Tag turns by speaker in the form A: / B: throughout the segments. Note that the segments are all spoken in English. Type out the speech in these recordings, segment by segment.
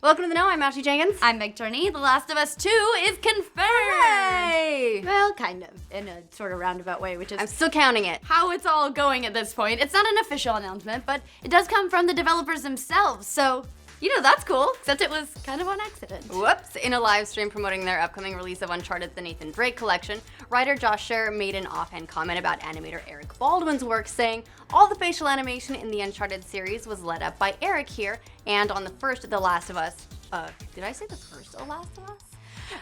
A: Welcome to The Know, I'm Ashley Jenkins.
B: I'm Turney. The Last of Us 2 is confirmed!
A: Hey!
B: Well, kind of, in a sort of roundabout way, which is
A: I'm still counting it.
B: how it's all going at this point. It's not an official announcement, but it does come from the developers themselves, so, that's cool, except it was kind of on accident.
A: Whoops. In a live stream promoting their upcoming release of Uncharted: The Nathan Drake Collection, writer Josh Scherer made an offhand comment about animator Eric Baldwin's work, saying, all the facial animation in the Uncharted series was led up by Eric here, and on the first The Last of Us, did I say the first The Last of Us?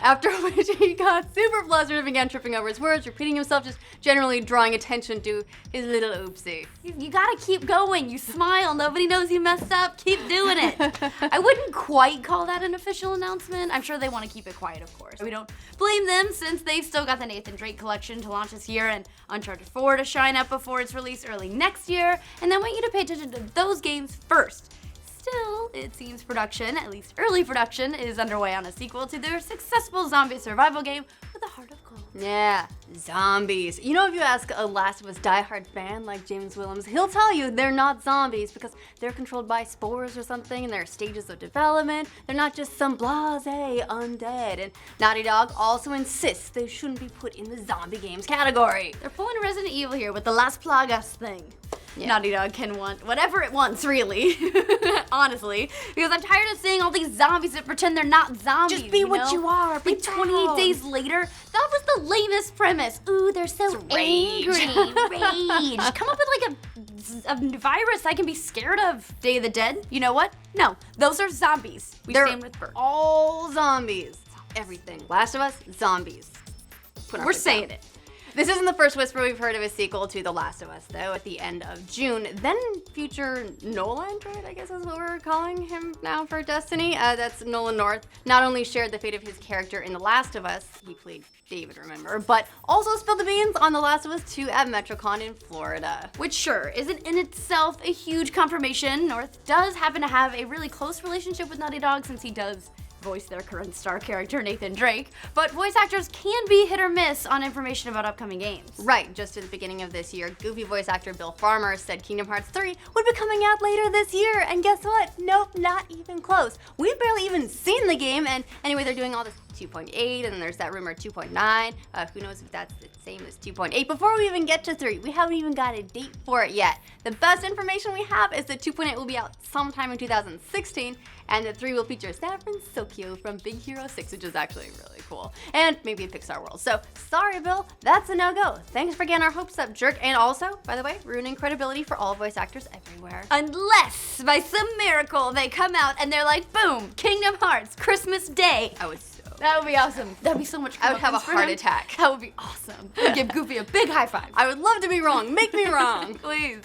A: After which he got super flustered and began tripping over his words, repeating himself, just generally drawing attention to his little oopsie.
B: You gotta keep going. You smile. Nobody knows you messed up. Keep doing it. I wouldn't quite call that an official announcement. I'm sure they want to keep it quiet, of course. We don't blame them since they've still got the Nathan Drake collection to launch this year and Uncharted 4 to shine up before its release early next year. And they want you to pay attention to those games first. Still, it seems production, at least early production, is underway on a sequel to their successful zombie survival game with a heart of gold.
A: Yeah, zombies. If you ask a Last of Us diehard fan like James Willems, he'll tell you they're not zombies because they're controlled by spores or something and there are stages of development. They're not just some blasé undead. And Naughty Dog also insists they shouldn't be put in the zombie games category.
B: They're pulling Resident Evil here with the Las Plagas thing. Yeah. Naughty Dog can want whatever it wants, really. Honestly. Because I'm tired of seeing all these zombies that pretend they're not zombies.
A: Just be what you are. Be
B: like 28 days later, that was the lamest premise. Ooh, they're so
A: rage.
B: angry. Rage. Come up with like a virus I can be scared of. Day of the Dead? You know what? No, those are zombies.
A: They're
B: stand with Bert.
A: all zombies. Everything. Last of Us, zombies.
B: We're saying it.
A: This isn't the first whisper we've heard of a sequel to The Last of Us, though. At the end of June, then future Nolan android, I guess is what we're calling him now for Destiny. That's Nolan North. Not only shared the fate of his character in The Last of Us, he played David, remember, but also spilled the beans on The Last of Us 2 at MetroCon in Florida.
B: Which sure, isn't in itself a huge confirmation. North does happen to have a really close relationship with Naughty Dog since he does voice their current star character, Nathan Drake, but voice actors can be hit or miss on information about upcoming games.
A: Right, just at the beginning of this year, Goofy voice actor Bill Farmer said Kingdom Hearts 3 would be coming out later this year, and guess what? Nope, not even close. We've barely even seen the game, and anyway, they're doing all this 2.8, and then there's that rumor 2.9. Who knows if that's the same as 2.8. Before we even get to 3, we haven't even got a date for it yet. The best information we have is that 2.8 will be out sometime in 2016, and that 3 will feature San Francisco from Big Hero 6, which is actually really cool. And maybe a Pixar World. So, sorry, Bill, that's a no-go. Thanks for getting our hopes up, jerk. And also, by the way, ruining credibility for all voice actors everywhere.
B: Unless, by some miracle, they come out and they're like, boom, Kingdom Hearts, Christmas Day. That would be awesome. That would be so much fun.
A: I would have a heart attack.
B: That would be awesome. I'd give Goofy a big high five.
A: I would love to be wrong. Make me wrong.
B: Please.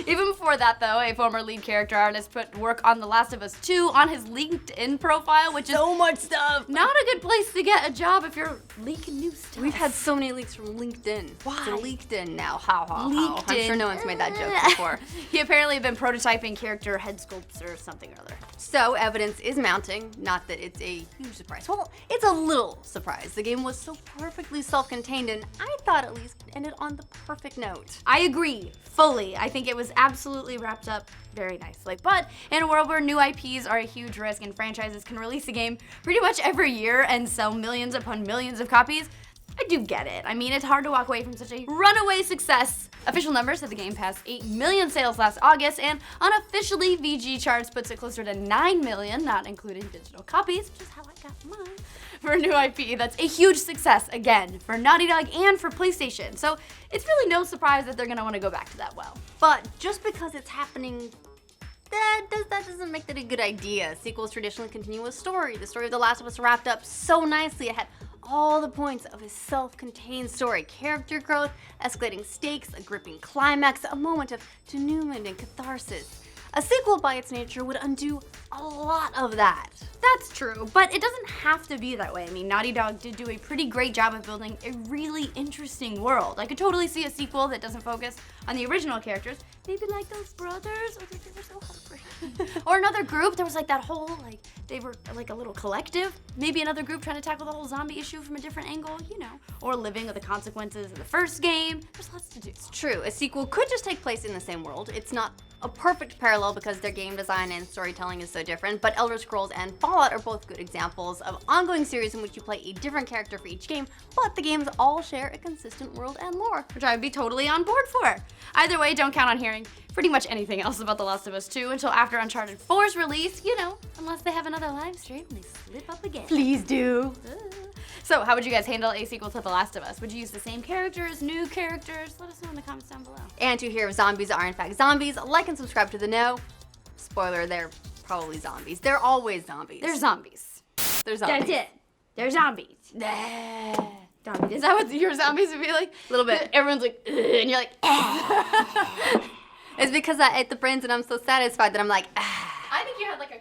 B: Even before that, though, a former lead character artist put work on The Last of Us 2 on his LinkedIn profile, which is
A: so much stuff.
B: Not a good place to get a job if you're leaking new stuff.
A: We've had so many leaks from LinkedIn.
B: Why?
A: It's LinkedIn now. How?
B: LinkedIn.
A: I'm sure no one's made that joke before.
B: He apparently had been prototyping character head sculpts or something or other.
A: So evidence is mounting. Not that it's a huge surprise. Well, it's a little surprise. The game was so perfectly self-contained, and I thought at least it ended on the perfect note.
B: I agree, fully. I think it was absolutely wrapped up very nicely. But in a world where new IPs are a huge risk and franchises can release a game pretty much every year and sell millions upon millions of copies, I do get it. I mean, it's hard to walk away from such a runaway success. Official numbers said the game passed 8 million sales last August, and unofficially, VG Charts puts it closer to 9 million, not including digital copies, which is how I got mine. For a new IP, that's a huge success, again, for Naughty Dog and for PlayStation. So it's really no surprise that they're gonna wanna go back to that well.
A: But just because it's happening, that doesn't make that a good idea. Sequels traditionally continue a story. The story of The Last of Us wrapped up so nicely. It had all the points of a self-contained story. Character growth, escalating stakes, a gripping climax, a moment of denouement and catharsis. A sequel by its nature would undo a lot of that.
B: That's true, but it doesn't have to be that way. I mean, Naughty Dog did do a pretty great job of building a really interesting world. I could totally see a sequel that doesn't focus on the original characters, maybe like those brothers, or they were so heartbreaking. Or another group, there was like that whole they were like a little collective. Maybe another group trying to tackle the whole zombie issue from a different angle, or living with the consequences of the first game. There's lots to do.
A: It's true. A sequel could just take place in the same world. It's not a perfect parallel because their game design and storytelling is so different, but Elder Scrolls and Fallout are both good examples of ongoing series in which you play a different character for each game, but the games all share a consistent world and lore.
B: Which I would be totally on board for. Either way, don't count on hearing pretty much anything else about The Last of Us 2 until after Uncharted 4's release, unless they have another live stream and they slip up again.
A: Please do.
B: So, how would you guys handle a sequel to The Last of Us? Would you use the same characters, new characters? Let us know in the comments down below.
A: And to hear if zombies are in fact zombies, like and subscribe to the know. Spoiler, they're probably zombies. They're always zombies.
B: They're zombies.
A: They're zombies.
B: That's it. They're zombies. Zombie. Is that what your zombies would be like?
A: A little bit.
B: Everyone's like, ugh, and you're like,
A: It's because I ate the brains and I'm so satisfied that I'm like,
B: I think you had like a